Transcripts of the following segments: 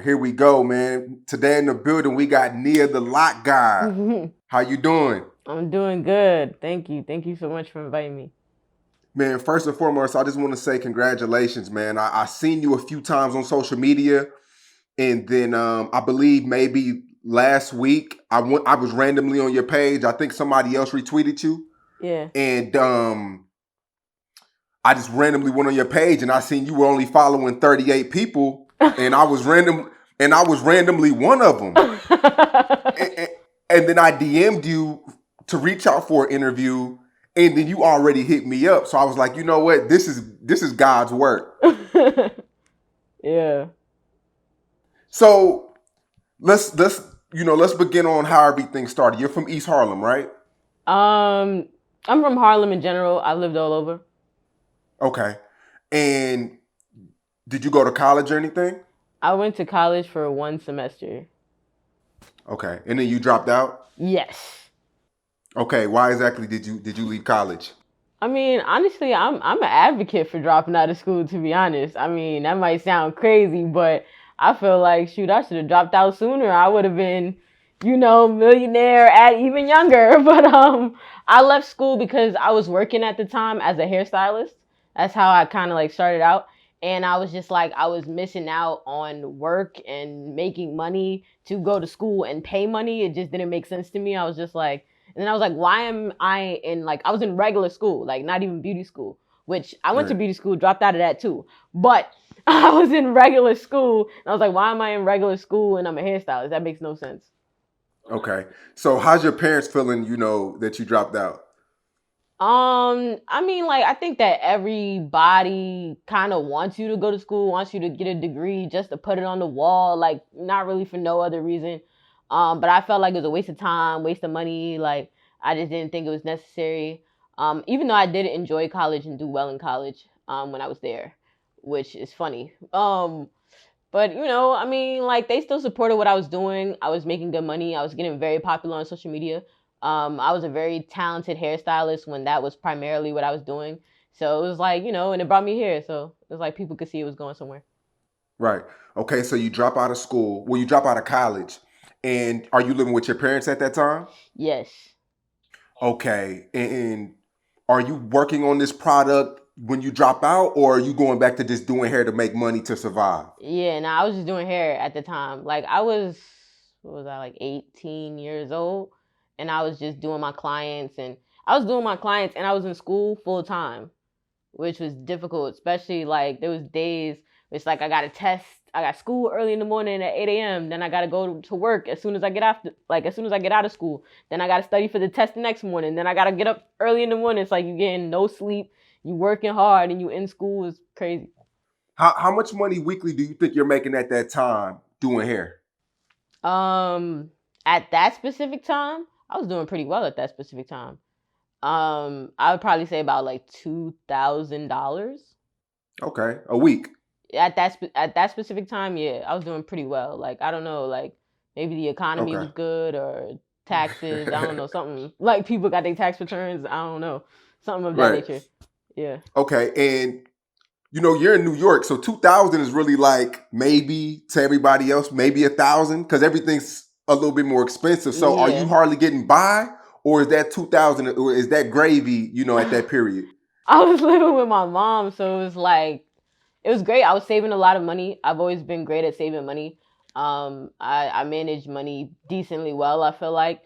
Here we go, man. Today in the building, we got Nia The Loc God. How you doing? I'm doing good. Thank you. Thank you so much for inviting me. Man, first and foremost, I just want to say congratulations, man. I seen you a few times on social media, and then I believe maybe last week I was randomly on your page. I think somebody else retweeted you, Yeah. and I just randomly went on your page, and I seen you were only following 38 people, and I was randomly one of them. and, and then I DM'd you to reach out for an interview, and then you already hit me up. So I was like, you know what? This is God's work. Yeah. So let's begin on how everything started. You're from East Harlem, right? Um, I'm from Harlem in general. I lived all over. Okay. And did you go to college or anything? I went to college for 1 semester. Okay. And then you dropped out? Yes. Okay. Why exactly did you leave college? I mean, honestly, I'm an advocate for dropping out of school, to be honest. I mean, that might sound crazy, but I feel like shoot, I should have dropped out sooner. I would have been, millionaire at even younger. But I left school because I was working at the time as a hairstylist. That's how I kind of like started out. And I was just like, I was missing out on work and making money to go to school and pay money. It just didn't make sense to me. I was just like, and then I was like, why am I in like, I was in regular school, like not even beauty school, which I went to Right. beauty school, dropped out of that too. But I was in regular school and I was like, why am I in regular school and I'm a hairstylist? That makes no sense. Okay. So how's your parents feeling, that you dropped out? I mean, like, I think that everybody kind of wants you to go to school, wants you to get a degree just to put it on the wall, like, not really for no other reason. But I felt like it was a waste of time, waste of money. Like, I just didn't think it was necessary. Even though I did enjoy college and do well in college, when I was there, which is funny. But I mean, like they still supported what I was doing. I was making good money. I was getting very popular on social media. I was a very talented hairstylist when that was primarily what I was doing. So it was like, and it brought me here. So it was like people could see it was going somewhere. Right. Okay, so you drop out of school. Well, you drop out of college. And are you living with your parents at that time? Yes. Okay. And are you working on this product when you drop out, or are you going back to just doing hair to make money to survive? Yeah, no, I was just doing hair at the time. Like I was, what was I, like 18 years old? And I was just doing my clients and I was in school full time, which was difficult, especially like there was days it's like I got a test, I got school early in the morning at 8 a.m. Then I gotta go to work as soon as I get after like as soon as I get out of school. Then I gotta study for the test the next morning. Then I gotta get up early in the morning. It's like you getting no sleep, you working hard and you in school is crazy. How much money weekly do you think you're making at that time doing hair? Um at that specific time, I was doing pretty well at that specific time. I would probably say about like $2,000. Okay, a week. At that specific time, yeah, I was doing pretty well. Like I don't know, like maybe the economy Okay. was good or taxes. I don't know something like people got their tax returns. I don't know something of that Right. nature. Yeah, Okay, and you're in New York, so 2,000 is really like maybe to everybody else, maybe 1,000 because everything's a little bit more expensive. So are you yeah. hardly getting by, or is that 2,000, or is that gravy? At that period. I was living with my mom, so it was like it was great. I was saving a lot of money. I've always been great at saving money. I manage money decently well, I feel like.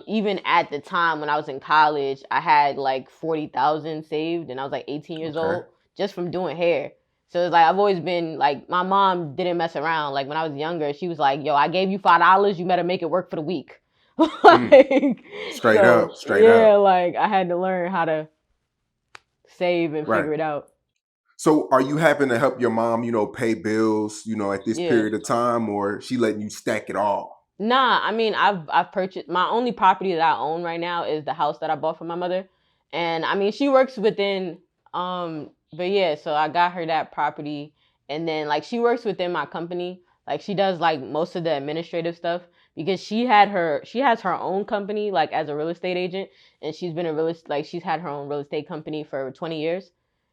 Even at the time when I was in college, I had like 40,000 saved and I was like 18 years Okay. old just from doing hair. So it's like I've always been like my mom didn't mess around. Like when I was younger, she was like, "Yo, I gave you $5. You better make it work for the week." Mm, Like straight so, up, straight yeah, up. like I had to learn how to save and Right. figure it out. So are you having to help your mom, pay bills, at this Yeah. period of time, or she letting you stack it all? Nah, I mean I've purchased my only property that I own right now is the house that I bought for my mother. And I mean she works within but yeah, so I got her that property and then like she works within my company. Like she does like most of the administrative stuff because she has her own company like as a real estate agent and she's been a real like she's had her own real estate company for 20 years.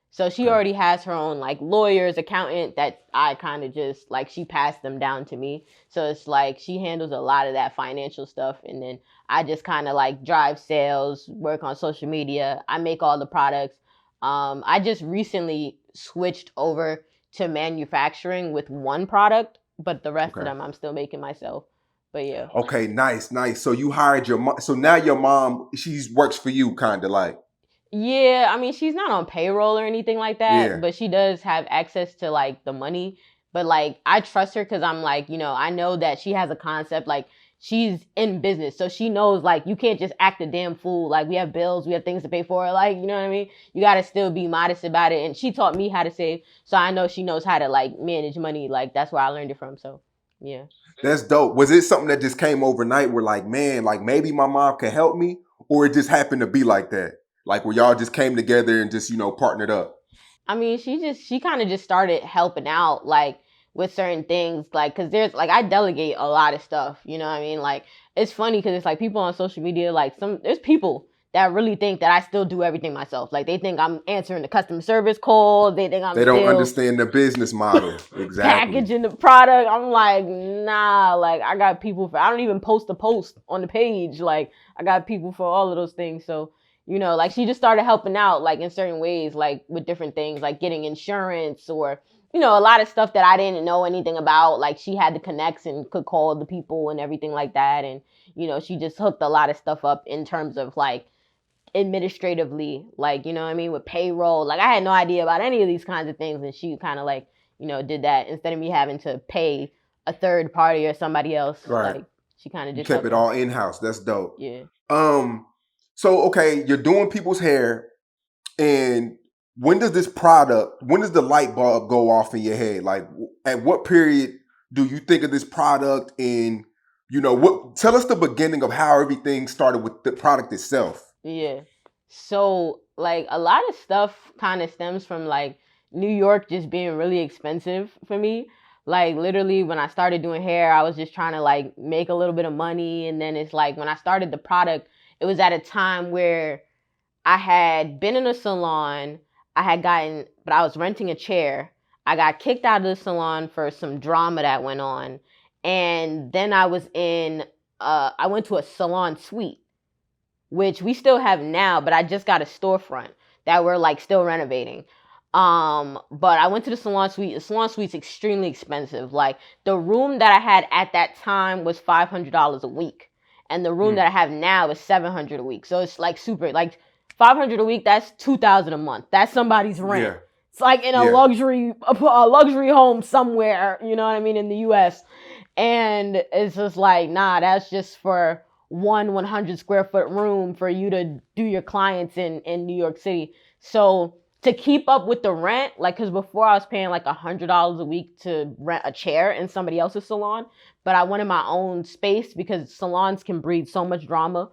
So she Okay. already has her own like lawyers, accountant that I kind of just like she passed them down to me. So it's like she handles a lot of that financial stuff, and then I just kind of like drive sales, work on social media. I make all the products. I just recently switched over to manufacturing with one product, but the rest of Okay. them I'm still making myself. But yeah. Okay. Nice. Nice. So you hired your mom. So now your mom, she's works for you, kind of like. Yeah, I mean, she's not on payroll or anything like that, Yeah. but she does have access to like the money. But like, I trust her because I'm like, I know that she has a concept. Like, she's in business, so she knows like you can't just act a damn fool. Like, we have bills, we have things to pay for. Like, you know what I mean? You got to still be modest about it. And she taught me how to save, so I know she knows how to like manage money. Like, that's where I learned it from. So, yeah. That's dope. Was it something that just came overnight where like, man, like maybe my mom could help me? Or it just happened to be like that? Like where y'all just came together and just, partnered up. I mean, she kind of just started helping out like with certain things like cuz there's like I delegate a lot of stuff, you know what I mean? Like it's funny cuz it's like people on social media like there's people that really think that I still do everything myself. Like they think I'm answering the customer service call, they think I'm They don't still understand the business model. Exactly. packaging the product. I'm like, nah, like I got people for I don't even post a post on the page. Like I got people for all of those things. So, like she just started helping out like in certain ways, like with different things, like getting insurance or a lot of stuff that I didn't know anything about. Like she had the connects and could call the people and everything like that. And, she just hooked a lot of stuff up in terms of like administratively, like, you know what I mean, with payroll. Like I had no idea about any of these kinds of things, and she kind of like, did that instead of me having to pay a third party or somebody else. Right. Like she kind of You just kept helped it out. all in house. That's dope. Yeah. Um, so okay, you're doing people's hair, and when does the light bulb go off in your head? Like at what period do you think of this product and what tell us the beginning of how everything started with the product itself. Yeah. So like a lot of stuff kind of stems from like New York just being really expensive for me. Like literally when I started doing hair, I was just trying to like make a little bit of money, and then it's like when I started the product, it was at a time where I had been in a salon. But I was renting a chair. I got kicked out of the salon for some drama that went on. And then I went to a salon suite, which we still have now, but I just got a storefront that we're like still renovating. But I went to the salon suite. The salon suite's extremely expensive. Like the room that I had at that time was $500 a week, and the room Hmm. that I have now is $700 a week. So it's like super like $500 a week. That's $2,000 a month. That's somebody's rent. Yeah. It's like in a Yeah. luxury home somewhere. You know what I mean, in the U.S. And it's just like, nah, that's just for 100 square foot room for you to do your clients in New York City. So to keep up with the rent, like, because before I was paying like $100 a week to rent a chair in somebody else's salon, but I wanted my own space because salons can breed so much drama.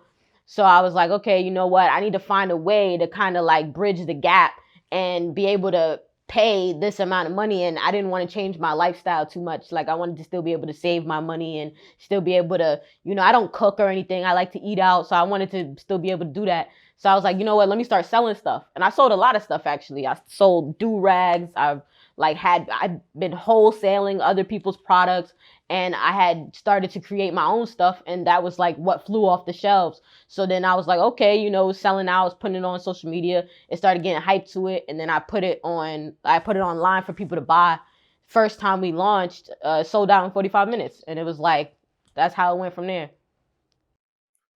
So I was like, okay, you know what? I need to find a way to kind of like bridge the gap and be able to pay this amount of money. And I didn't want to change my lifestyle too much. Like I wanted to still be able to save my money and still be able to, I don't cook or anything. I like to eat out. So I wanted to still be able to do that. So I was like, you know what, let me start selling stuff. And I sold a lot of stuff actually. I sold do-rags. I've been wholesaling other people's products, and I had started to create my own stuff, and that was like what flew off the shelves. So then I was like, okay, selling out, I was putting it on social media. It started getting hyped to it, and then I put it online for people to buy. First time we launched, sold out in 45 minutes, and it was like that's how it went from there.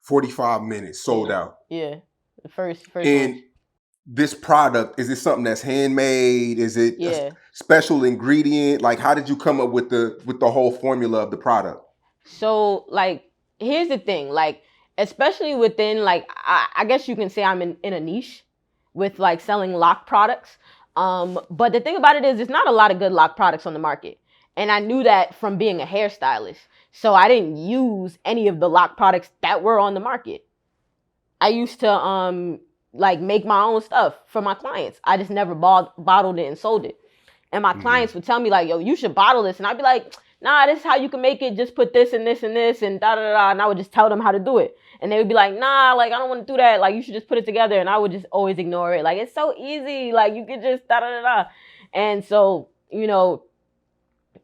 45 minutes sold Yeah, out. yeah. The first launch. And this product, is it something that's handmade? Is it a Yeah. special ingredient? Like how did you come up with the whole formula of the product? So like here's the thing, like especially within like I guess you can say I'm in a niche with like selling lock products. But the thing about it is there's not a lot of good lock products on the market. And I knew that from being a hairstylist. So I didn't use any of the lock products that were on the market. I used to like make my own stuff for my clients. I just never bottled it and sold it. And my Mm-hmm. clients would tell me like, yo, you should bottle this. And I'd be like, nah, this is how you can make it. Just put this and this and this and da da da. And I would just tell them how to do it. And they would be like, nah, like, I don't want to do that. Like, you should just put it together. And I would just always ignore it. Like, it's so easy. Like, you could just da da da da. And so,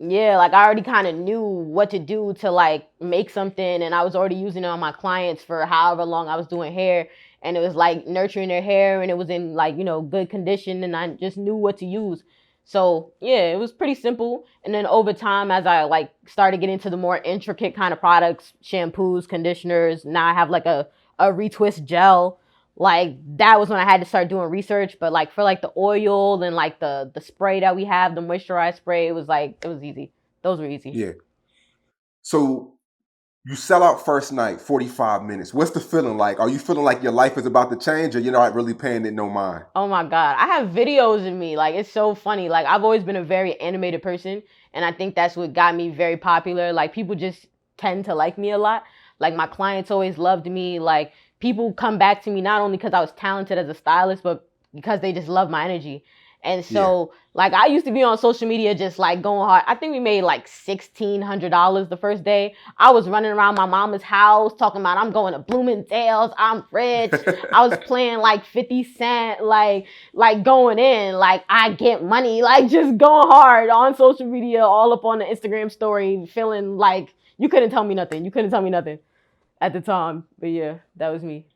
yeah, like I already kind of knew what to do to like make something, and I was already using it on my clients for however long I was doing hair, and it was like nurturing their hair, and it was in like good condition, and I just knew what to use. So yeah, it was pretty simple. And then over time, as I like started getting into the more intricate kind of products, shampoos, conditioners, now I have like a retwist gel. Like that was when I had to start doing research. But like for like the oil and like the spray that we have, the moisturized spray, it was easy. Those were easy. Yeah. So you sell out first night, 45 minutes. What's the feeling like? Are you feeling like your life is about to change, or you're not really paying it no mind? Oh my God. I have videos of me. Like, it's so funny. Like, I've always been a very animated person. And I think that's what got me very popular. Like, people just tend to like me a lot. Like, my clients always loved me. Like, people come back to me not only because I was talented as a stylist, but because they just love my energy. And Yeah. so, like, I used to be on social media just like going hard. I think we made like $1,600 the first day. I was running around my mama's house talking about I'm going to Bloomingdale's, I'm rich. I was playing like 50 Cent, like going in, like I get money, like just going hard on social media, all up on the Instagram story, feeling like you couldn't tell me nothing. You couldn't tell me nothing at the time. But yeah, that was me.